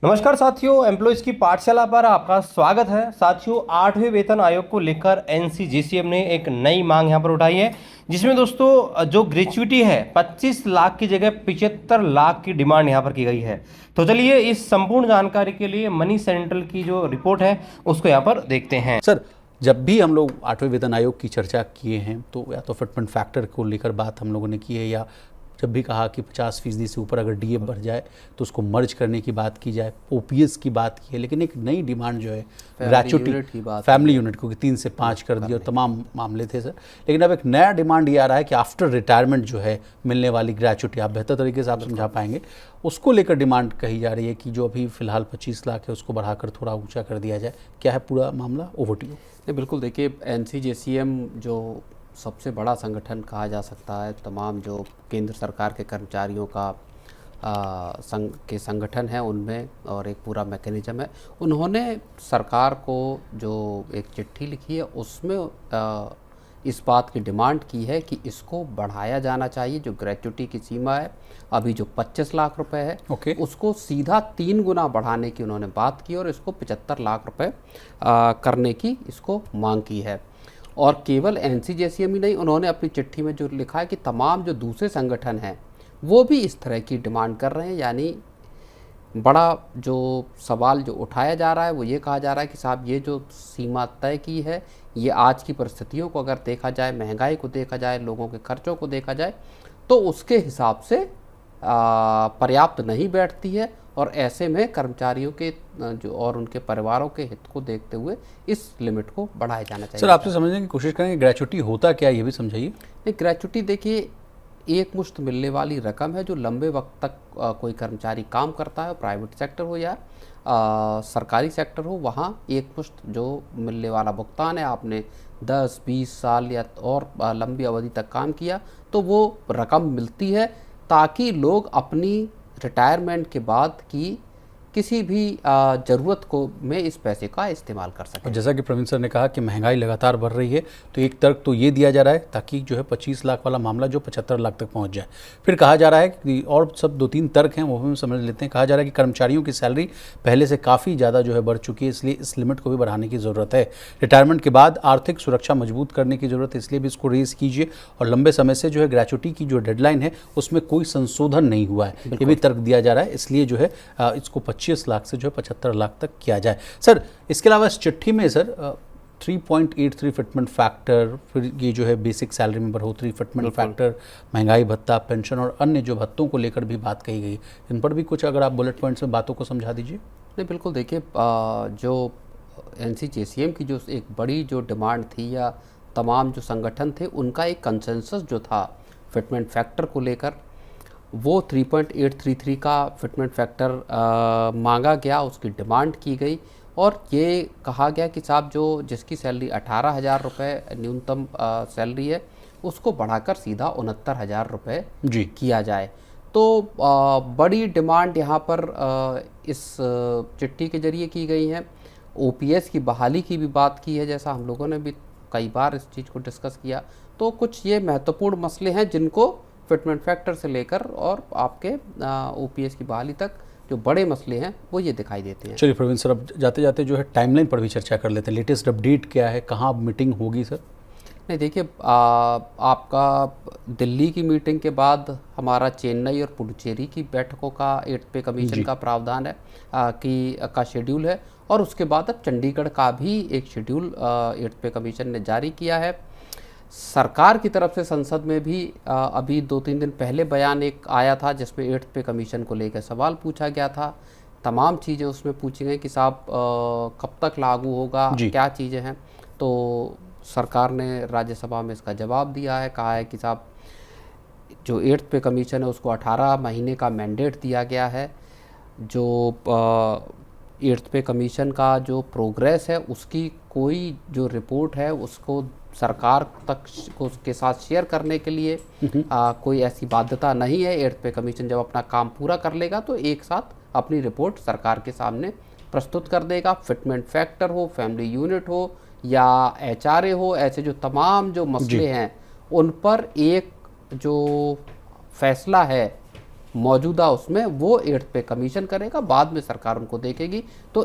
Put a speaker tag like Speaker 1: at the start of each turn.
Speaker 1: नमस्कार साथियों, एम्प्लॉयज़ की पाठशाला पर आपका स्वागत है। साथियों, 8वें वेतन आयोग को लेकर एनसीजीसीएम ने एक नई मांग यहां पर उठाई है, जिसमें दोस्तों जो ग्रेच्युटी है 25 लाख की जगह 75 लाख की डिमांड यहां पर की गई है। तो चलिए इस संपूर्ण जानकारी के लिए मनी सेंट्रल की जो रिपोर्ट है उसको यहां पर देखते हैं।
Speaker 2: सर, जब भी हम लोग 8वें वेतन आयोग की चर्चा किए हैं तो या तो फिटमेंट फैक्टर को लेकर बात हम लोगों ने की है, या जब भी कहा कि 50% से ऊपर अगर डीए बढ़ जाए तो उसको मर्ज करने की बात की जाए, ओपीएस की बात की है। लेकिन एक नई डिमांड जो है ग्रेच्युटी, फैमिली यूनिट को 3 से 5 कर दिया और तमाम मामले थे सर। लेकिन अब एक नया डिमांड ये आ रहा है कि आफ्टर रिटायरमेंट जो है मिलने वाली ग्रेच्युटी, आप बेहतर तरीके से आप समझा पाएंगे, उसको लेकर डिमांड कही जा रही है कि जो अभी फिलहाल 25 लाख है उसको बढ़ाकर थोड़ा ऊंचा कर दिया जाए। क्या है पूरा मामला? Over to you.
Speaker 3: नहीं, बिल्कुल। देखिए, एनसीजेसीएम जो सबसे बड़ा संगठन कहा जा सकता है, तमाम जो केंद्र सरकार के कर्मचारियों का संगठन है उनमें, और एक पूरा मैकेनिज्म है। उन्होंने सरकार को जो एक चिट्ठी लिखी है उसमें इस बात की डिमांड की है कि इसको बढ़ाया जाना चाहिए। जो ग्रेच्युटी की सीमा है अभी जो 25 लाख रुपए है, उसको सीधा 3 गुना बढ़ाने की उन्होंने बात की और इसको 75 लाख रुपए करने की इसको मांग की है। और केवल एनसीजेसीएम ही नहीं, उन्होंने अपनी चिट्ठी में जो लिखा है कि तमाम जो दूसरे संगठन हैं वो भी इस तरह की डिमांड कर रहे हैं। यानी बड़ा जो सवाल जो उठाया जा रहा है वो ये कहा जा रहा है कि साहब, ये जो सीमा तय की है ये आज की परिस्थितियों को अगर देखा जाए, महंगाई को देखा जाए, लोगों के खर्चों को देखा जाए, तो उसके हिसाब से पर्याप्त नहीं बैठती है। और ऐसे में कर्मचारियों के जो और उनके परिवारों के हित को देखते हुए इस लिमिट को बढ़ाया जाना चाहिए।
Speaker 2: सर, आपसे समझने की कोशिश करेंगे ग्रेच्युटी होता क्या है, ये भी समझाइए।
Speaker 3: नहीं, ग्रेच्युटी देखिए एक मुश्त मिलने वाली रकम है जो लंबे वक्त तक कोई कर्मचारी काम करता है, प्राइवेट सेक्टर हो या सरकारी सेक्टर हो, वहाँ एक मुश्त जो मिलने वाला भुगतान है। आपने 10-20 साल या और लंबी अवधि तक काम किया तो वो रकम मिलती है, ताकि लोग अपनी रिटायरमेंट के बाद की किसी भी ज़रूरत को में इस पैसे का इस्तेमाल कर सकें।
Speaker 2: और जैसा कि प्रवीण सर ने कहा कि महंगाई लगातार बढ़ रही है, तो एक तर्क तो ये दिया जा रहा है ताकि जो है 25 लाख वाला मामला जो 75 लाख तक पहुंच जाए। फिर कहा जा रहा है कि और सब 2-3 तर्क हैं, वो भी हम समझ लेते हैं। कहा जा रहा है कि कर्मचारियों की सैलरी पहले से काफ़ी ज़्यादा जो है बढ़ चुकी है, इसलिए इस लिमिट को भी बढ़ाने की ज़रूरत है। रिटायरमेंट के बाद आर्थिक सुरक्षा मजबूत करने की ज़रूरत है, इसलिए भी इसको रेज़ कीजिए। और लंबे समय से जो है ग्रेच्युटी की जो डेडलाइन है उसमें कोई संशोधन नहीं हुआ है, ये भी तर्क दिया जा रहा है। इसलिए जो है इसको 25 लाख से जो है 75 लाख तक किया जाए। सर, इसके अलावा इस चिट्ठी में सर 3.83 फिटमेंट फैक्टर, फिर ये जो है बेसिक सैलरी में बढ़ोतरी, फिटमेंट फैक्टर, महंगाई भत्ता, पेंशन और अन्य जो भत्तों को लेकर भी बात कही गई। इन पर भी कुछ अगर आप बुलेट पॉइंट्स में बातों को समझा दीजिए।
Speaker 3: नहीं, बिल्कुल। देखिए, जो एनसीजेसीएम की जो एक बड़ी जो डिमांड थी, या तमाम जो संगठन थे उनका एक कंसेंसस जो था फिटमेंट फैक्टर को लेकर, वो 3.833 का फिटमेंट फैक्टर मांगा गया, उसकी डिमांड की गई। और ये कहा गया कि साहब, जो जिसकी सैलरी 18,000 रुपये न्यूनतम सैलरी है, उसको बढ़ाकर सीधा 69,000 रुपये किया जाए। तो बड़ी डिमांड यहाँ पर इस चिट्ठी के जरिए की गई है। ओपीएस की बहाली की भी बात की है, जैसा हम लोगों ने भी कई बार इस चीज़ को डिस्कस किया। तो कुछ ये महत्वपूर्ण मसले हैं जिनको फिटमेंट फैक्टर से लेकर और आपके ओपीएस की बहाली तक जो बड़े मसले हैं वो ये दिखाई देते हैं।
Speaker 2: चलिए प्रवीण सर, अब जाते जाते जो है टाइमलाइन पर भी चर्चा कर लेते हैं। लेटेस्ट अपडेट क्या है, कहाँ मीटिंग होगी सर?
Speaker 3: नहीं, देखिए, आपका दिल्ली की मीटिंग के बाद हमारा चेन्नई और पुडुचेरी की बैठकों का 8th पे कमीशन का प्रावधान है का शेड्यूल है। और उसके बाद अब चंडीगढ़ का भी एक शेड्यूल 8th पे कमीशन ने जारी किया है। सरकार की तरफ से संसद में भी अभी 2-3 दिन पहले बयान एक आया था, जिसमें 8th पे कमीशन को लेकर सवाल पूछा गया था। तमाम चीज़ें उसमें पूछी गई कि साहब कब तक लागू होगा, क्या चीज़ें हैं। तो सरकार ने राज्यसभा में इसका जवाब दिया है, कहा है कि साहब, जो 8th पे कमीशन है उसको 18 महीने का मैंडेट दिया गया है। जो 8th पे कमीशन का जो प्रोग्रेस है उसकी कोई जो रिपोर्ट है उसको सरकार तक उसके साथ शेयर करने के लिए कोई ऐसी बाध्यता नहीं है। 8th पे कमीशन जब अपना काम पूरा कर लेगा तो एक साथ अपनी रिपोर्ट सरकार के सामने प्रस्तुत कर देगा। फिटमेंट फैक्टर हो, फैमिली यूनिट हो या एचआरए हो, ऐसे जो तमाम जो मसले हैं उन पर एक जो फैसला है मौजूदा उसमें वो 8th पे कमीशन करेगा, बाद में सरकार उनको देखेगी। तो